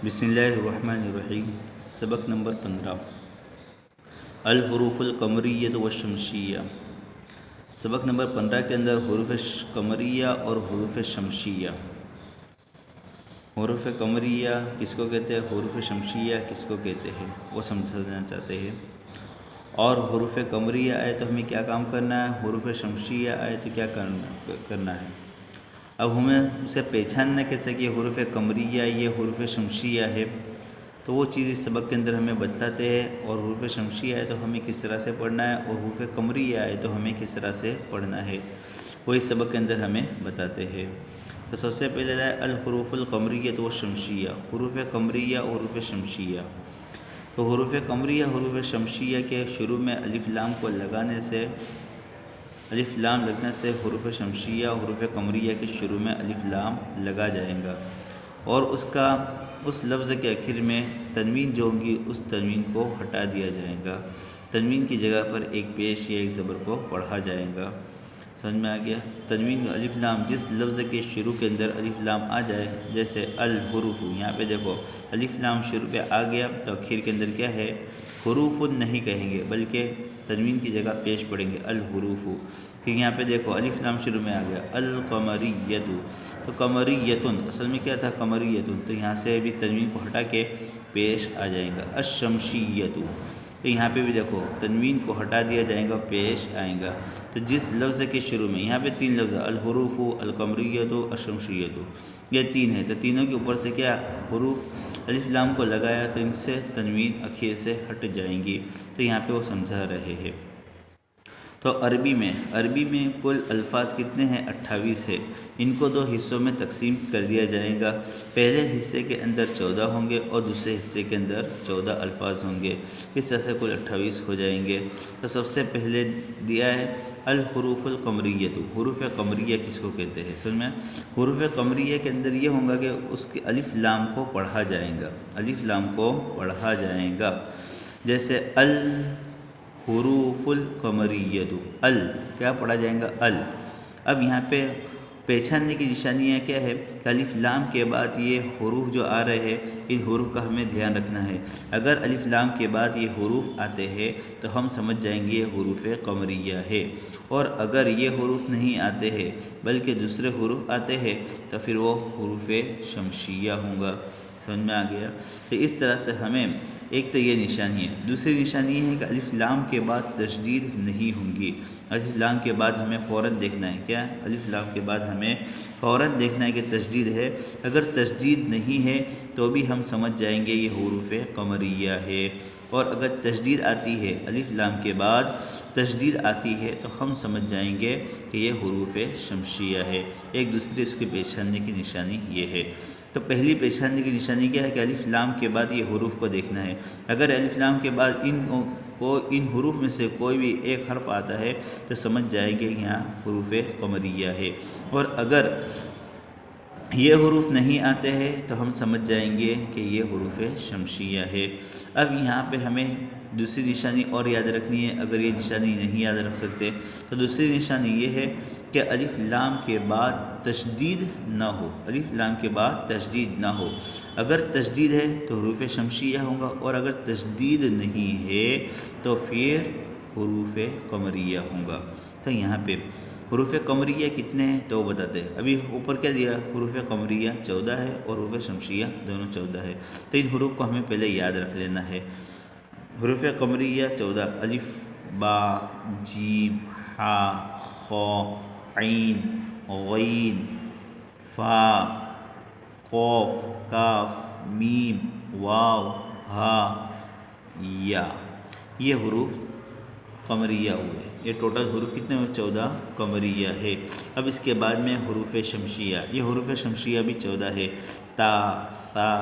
بسم اللہ الرحمن الرحیم۔ سبق نمبر 15 الحروف القمریہ والشمسیہ۔ سبق نمبر 15 کے اندر حروف قمریہ اور حروف شمسیہ۔ حروف قمریہ کس کو کہتے ہیں، حروف شمسیہ کس کو کہتے ہیں، وہ سمجھنا چاہتے ہیں۔ اور حروف قمریہ آئے تو ہمیں کیا کام کرنا ہے، حروف شمسیہ آئے تو کیا کرنا ہے۔ اب ہمیں اسے پہچاننا کیسے کہ حروف قمریہ یہ حروف شمسیہ ہے، تو وہ چیز اس سبق کے اندر ہمیں بتلاتے ہیں۔ اور حروف شمسیہ ہے تو ہمیں کس طرح سے پڑھنا ہے، اور حروف قمریہ ہے تو ہمیں کس طرح سے پڑھنا ہے، وہ اس سبق کے اندر ہمیں بتاتے ہیں۔ تو سب سے پہلے ہے الحروف القمریہ والشمسیہ، حروف قمریہ اور حروف شمسیہ۔ تو حروف قمریہ حروف شمسیہ کے شروع میں الف لام کو لگانے سے، الف لام لگنے سے حروف شمسیہ حروف قمریہ کے شروع میں الف لام لگا جائے گا، اور اس لفظ کے آخر میں تنوین جو ہوگی اس تنوین کو ہٹا دیا جائے گا، تنوین کی جگہ پر ایک پیش یا ایک زبر کو پڑھا جائے گا۔ سمجھ میں آ گیا؟ تنوین الف لام جس لفظ کے شروع کے اندر الف لام آ جائے، جیسے الحروف، یہاں پہ دیکھو الف لام شروع پہ آ گیا تو آخر کے اندر کیا ہے، حروف نہیں کہیں گے بلکہ تنوین کی جگہ پیش پڑھیں گے الحروف۔ کہ یہاں پہ دیکھو الف لام شروع میں آ گیا القمریۃ، تو قمریۃن اصل میں کیا تھا قمریۃ، تو یہاں سے بھی تنوین کو ہٹا کے پیش آ جائے گا الشمسیۃ، تو یہاں پہ بھی دیکھو تنوین کو ہٹا دیا جائے گا پیش آئے گا۔ تو جس لفظ کے شروع میں یہاں پہ تین لفظ الحروف القمریۃ الشمسیۃ، یہ تین ہے، تو تینوں کے اوپر سے کیا حروف الف لام کو لگایا تو ان سے تنوین اخیر سے ہٹ جائیں گی، تو یہاں پہ وہ سمجھا رہے ہیں۔ تو عربی میں کل الفاظ کتنے ہیں، 28 ہے۔ ان کو دو حصوں میں تقسیم کر دیا جائے گا، پہلے حصے کے اندر 14 ہوں گے اور دوسرے حصے کے اندر 14 الفاظ ہوں گے، اس طرح سے کل 28 ہو جائیں گے۔ تو سب سے پہلے دیا ہے الحروف القمریۃ، حروف قمریہ کس کو کہتے ہیں۔ سن میں حروف قمریہ کے اندر یہ ہوگا کہ اس کے الف لام کو پڑھا جائے گا، الف لام کو پڑھا جائے گا، جیسے حروف القمریۃ، کیا پڑھا جائے گا اب یہاں پہ پہچاننے کی نشانی ہے کیا ہے کہ الف لام کے بعد یہ حروف جو آ رہے ہیں ان حروف کا ہمیں دھیان رکھنا ہے۔ اگر الف لام کے بعد یہ حروف آتے ہیں تو ہم سمجھ جائیں گے یہ حروف قمریہ ہے، اور اگر یہ حروف نہیں آتے ہیں بلکہ دوسرے حروف آتے ہیں تو پھر وہ حروف شمسیہ ہوں گا۔ سمجھ میں آ گیا؟ تو اس طرح سے ہمیں ایک تو یہ نشانی ہے، دوسری نشانی یہ ہے کہ الف لام کے بعد تشدید نہیں ہوں گی۔ الف لام کے بعد ہمیں فوراً دیکھنا ہے کیا، الف لام کے بعد ہمیں فوراً دیکھنا ہے کہ تشدید ہے، اگر تشدید نہیں ہے تو بھی ہم سمجھ جائیں گے یہ حروف قمریہ ہے، اور اگر تشدید آتی ہے الف لام کے بعد تشدید آتی ہے تو ہم سمجھ جائیں گے کہ یہ حروف شمسیہ ہے۔ ایک دوسرے اس کے پہچاننے کی نشانی یہ ہے۔ تو پہلی پہچاننے کی نشانی کیا ہے کہ الف لام کے بعد یہ حروف کو دیکھنا ہے، اگر الف لام کے بعد ان حروف میں سے کوئی بھی ایک حرف آتا ہے تو سمجھ جائیں گے کہ یہاں حروف قمریہ ہے، اور اگر یہ حروف نہیں آتے ہیں تو ہم سمجھ جائیں گے کہ یہ حروف شمسیہ ہے۔ اب یہاں پہ ہمیں دوسری نشانی اور یاد رکھنی ہے، اگر یہ نشانی نہیں یاد رکھ سکتے تو دوسری نشانی یہ ہے کہ الف لام کے بعد تشدید نہ ہو، الف لام کے بعد تشدید نہ ہو، اگر تشدید ہے تو حروف شمسیہ ہوگا، اور اگر تشدید نہیں ہے تو پھر حروف قمریہ ہوگا۔ تو یہاں پہ حروف قمریہ کتنے ہیں تو وہ بتاتے ہیں، ابھی اوپر کیا دیا، حروف قمریہ 14 ہے اور حروف شمسیہ دونوں 14 ہے، تو ان حروف کو ہمیں پہلے یاد رکھ لینا ہے۔ حروف قمریہ 14 الف با جیم حا خا عین غین فا قاف کاف میم واو ہا یا، یہ حروف قمریہ ہوئے۔ یہ ٹوٹل حروف کتنے ہوئے، 14 قمریہ ہے۔ اب اس کے بعد میں حروف شمسیہ، یہ حروف شمسیہ بھی 14 ہے، تا ثا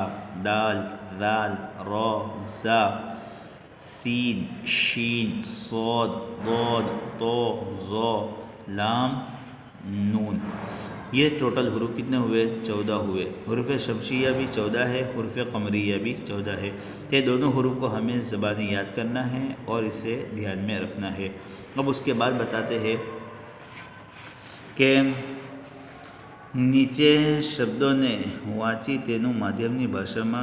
دال ذال را زا سین شین صاد ضاد طا ظا لام نون، یہ ٹوٹل حروف کتنے ہوئے، 14 ہوئے۔ حروف شمسیہ بھی 14 ہے، حروف قمریہ بھی 14 ہے، یہ دونوں حروف کو ہمیں زبانی یاد کرنا ہے اور اسے دھیان میں رکھنا ہے۔ اب اس کے بعد بتاتے ہیں کہ નીચે શબ્દોને વાંચી તેનું માધ્યમની ભાષામાં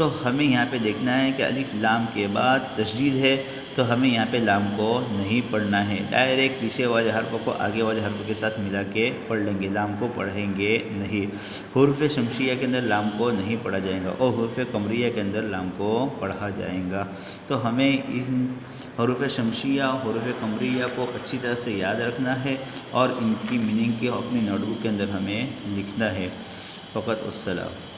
تو ہمیں یہاں پہ دیکھنا ہے کہ الف لام کے بعد تشدید ہے تو ہمیں یہاں پہ لام کو نہیں پڑھنا ہے، ڈائریکٹ پیچھے والے حرف کو آگے والے حرف کے ساتھ ملا کے پڑھ لیں گے، لام کو پڑھیں گے نہیں۔ حروف شمشیہ کے اندر لام کو نہیں پڑھا جائے گا اور حروف قمریہ کے اندر لام کو پڑھا جائے گا۔ تو ہمیں ان حروف شمشیہ حروف قمریہ کو اچھی طرح سے یاد رکھنا ہے اور ان کی میننگ کی اپنی نوٹ بک کے اندر ہمیں لکھنا ہے۔ فقط السلام۔